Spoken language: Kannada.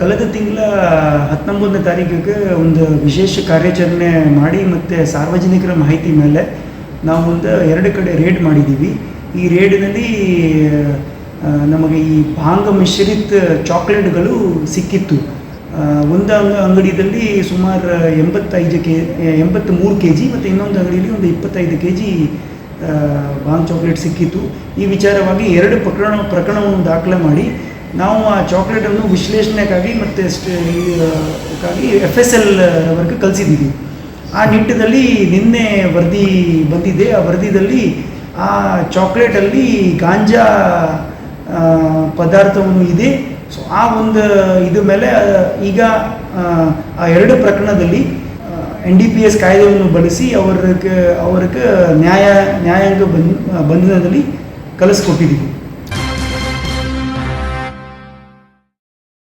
ಕಳೆದ ತಿಂಗಳ 19ನೇ ತಾರೀಕಿಗೆ ಒಂದು ವಿಶೇಷ ಕಾರ್ಯಾಚರಣೆ ಮಾಡಿ ಮತ್ತು ಸಾರ್ವಜನಿಕರ ಮಾಹಿತಿ ಮೇಲೆ ನಾವು ಒಂದು 2 ಕಡೆ ರೇಡ್ ಮಾಡಿದ್ದೀವಿ. ಈ ರೇಡ್ನಲ್ಲಿ ನಮಗೆ ಈ ಭಾಂಗ ಮಿಶ್ರಿತ ಚಾಕ್ಲೇಟ್ಗಳು ಸಿಕ್ಕಿತ್ತು. ಒಂದು ಅಂಗಡಿಯಲ್ಲಿ ಸುಮಾರು 83 kg ಮತ್ತು ಇನ್ನೊಂದು ಅಂಗಡಿಯಲ್ಲಿ ಒಂದು 25 kg ಭಾಂಗ್ ಚಾಕ್ಲೇಟ್ ಸಿಕ್ಕಿತ್ತು. ಈ ವಿಚಾರವಾಗಿ 2 ಪ್ರಕರಣವನ್ನು ದಾಖಲೆ ಮಾಡಿ ನಾವು ಆ ಚಾಕ್ಲೇಟನ್ನು ವಿಶ್ಲೇಷಣೆಗಾಗಿ ಮತ್ತು FSL ರವರೆಗೆ ಕಳಿಸಿದ್ದೀವಿ. ಆ ನಿಟ್ಟಿನಲ್ಲಿ ನಿನ್ನೆ ವರದಿ ಬಂದಿದೆ. ಆ ವರದಿಯಲ್ಲಿ ಆ ಚಾಕ್ಲೇಟಲ್ಲಿ ಗಾಂಜಾ ಪದಾರ್ಥವನ್ನು ಇದೆ. ಸೊ ಆ ಒಂದು ಇದ್ರ ಮೇಲೆ ಈಗ ಆ 2 ಪ್ರಕರಣದಲ್ಲಿ NDPS ಕಾಯ್ದೆಯನ್ನು ಬಳಸಿ ಅವ್ರಿಗೆ ನ್ಯಾಯಾಂಗ ಬಂಧನದಲ್ಲಿ ಕಳಿಸ್ಕೊಟ್ಟಿದ್ದೀವಿ.